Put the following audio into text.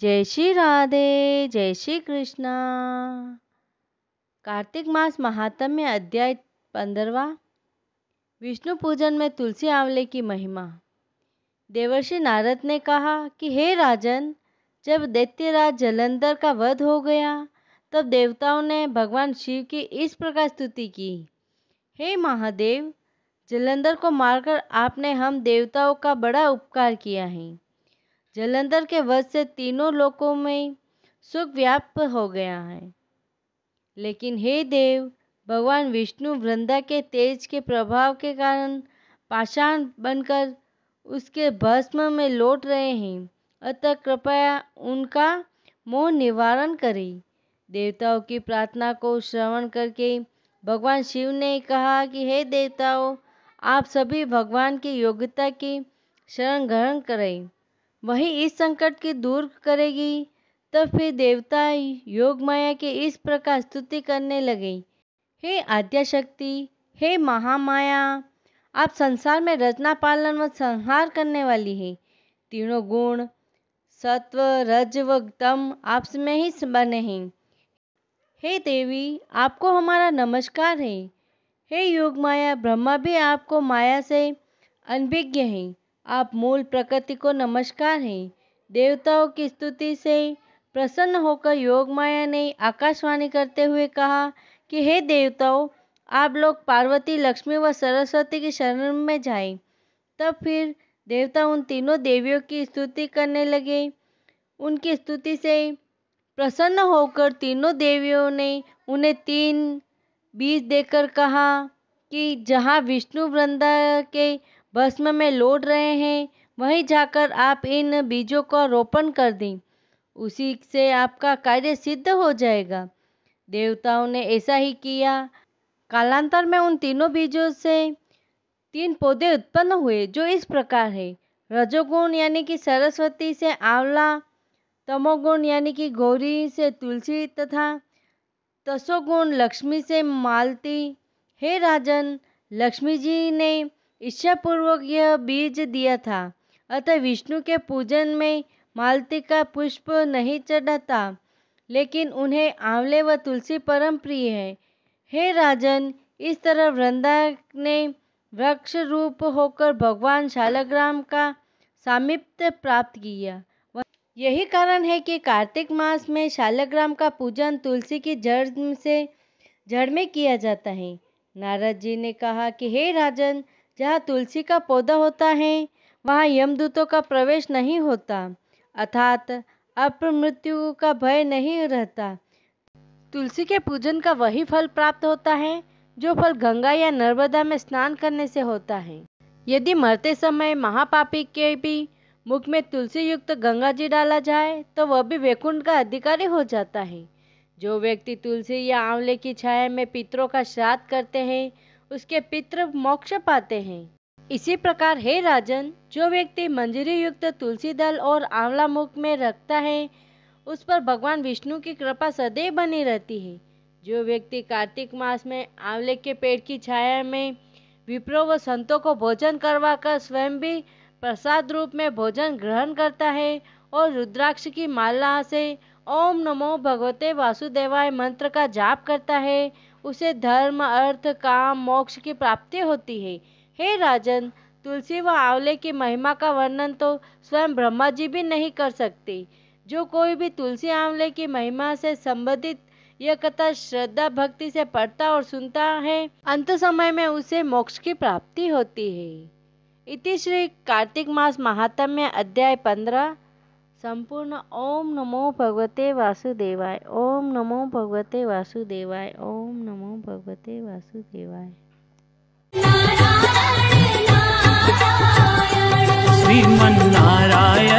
जय श्री राधे, जय श्री कृष्णा। कार्तिक मास महात्म्य अध्याय 15। विष्णु पूजन में तुलसी आंवले की महिमा। देवर्षि नारद ने कहा कि हे राजन, जब दैत्यराज जलंधर का वध हो गया तब देवताओं ने भगवान शिव की इस प्रकार स्तुति की। हे महादेव, जलंधर को मारकर आपने हम देवताओं का बड़ा उपकार किया है। जलंधर के वध से तीनों लोकों में सुख व्याप्त हो गया है। लेकिन हे देव, भगवान विष्णु वृंदा के तेज के प्रभाव के कारण पाषाण बनकर उसके भस्म में लौट रहे हैं, अतः कृपया उनका मोह निवारण करें। देवताओं की प्रार्थना को श्रवण करके भगवान शिव ने कहा कि हे देवताओं, आप सभी भगवान की योग्यता की शरण ग्रहण करें, वही इस संकट की दूर करेगी। तब फिर देवता योग माया की इस प्रकार स्तुति करने लगे। हे आद्याशक्ति, हे महामाया, आप संसार में रचना पालन व संहार करने वाली है। तीनों गुण सत्व रज व तम आप में ही बने हैं। हे देवी, आपको हमारा नमस्कार है। हे योग माया, ब्रह्मा भी आपको माया से अनभिज्ञ है। आप मूल प्रकृति को नमस्कार है। देवताओं की स्तुति से प्रसन्न होकर योग माया ने आकाशवाणी करते हुए कहा कि हे देवताओं, आप लोग पार्वती, लक्ष्मी व सरस्वती की शरण में जाएं। तब फिर देवता उन तीनों देवियों की स्तुति करने लगे। उनकी स्तुति से प्रसन्न होकर तीनों देवियों ने उन्हें 3 बीज देकर कहा कि जहाँ विष्णु वृंदा के भस्म में लौट रहे हैं, वहीं जाकर आप इन बीजों का रोपण कर दें, उसी से आपका कार्य सिद्ध हो जाएगा। देवताओं ने ऐसा ही किया। कालांतर में उन तीनों बीजों से 3 पौधे उत्पन्न हुए, जो इस प्रकार है। रजोगुण यानी कि सरस्वती से आंवला, तमोगुण यानी कि गौरी से तुलसी तथा तसोगुण लक्ष्मी से मालती। हे राजन, लक्ष्मी जी ने इच्छापूर्वक यह बीज दिया था, अतः विष्णु के पूजन में मालती का पुष्प नहीं चढ़ाता, लेकिन उन्हें आंवले व तुलसी परम प्रिय है। हे राजन, इस तरह वृंदा ने वृक्ष रूप होकर भगवान शालग्राम का सामीप्य प्राप्त किया। यही कारण है कि कार्तिक मास में शालग्राम का पूजन तुलसी की जड़ में किया जाता है। नारद जी ने कहा कि हे राजन, जहाँ तुलसी का पौधा होता है, वहाँ यमदूतों का प्रवेश नहीं होता, अर्थात अपमृत्यु का भय नहीं रहता। तुलसी के पूजन का वही फल प्राप्त होता है जो फल गंगा या नर्मदा में स्नान करने से होता है। यदि मरते समय महापापी के भी मुख में तुलसी युक्त गंगा जी डाला जाए तो वह भी वैकुंठ का अधिकारी हो जाता है। जो व्यक्ति तुलसी या आंवले की छाया में पितरों का श्राद्ध करते हैं, उसके पितृ मोक्ष पाते हैं। इसी प्रकार हे राजन, जो व्यक्ति मंजरी युक्त तुलसी दल और आंवला मुख में रखता है, उस पर भगवान विष्णु की कृपा सदैव बनी रहती है। जो व्यक्ति कार्तिक मास में आंवले के पेड़ की छाया में विप्रों व संतों को भोजन करवाकर स्वयं भी प्रसाद रूप में भोजन ग्रहण करता है और रुद्राक्ष की माला से ओम नमो भगवते वासुदेवाय मंत्र का जाप करता है, उसे धर्म, अर्थ, काम, मोक्ष की प्राप्ति होती है। हे राजन, तुलसी व आंवले की महिमा का वर्णन तो स्वयं ब्रह्मा जी भी नहीं कर सकते। जो कोई भी तुलसी आंवले की महिमा से संबंधित यह कथा श्रद्धा भक्ति से पढ़ता और सुनता है, अंत समय में उसे मोक्ष की प्राप्ति होती है। इति श्री कार्तिक मास महात्म्य अध्याय 15 संपूर्ण। ओम नमो भगवते वासुदेवाय। ओम नमो भगवते वासुदेवाय। ओम नमो भगवते वासुदेवाय। श्रीमन्नारायण।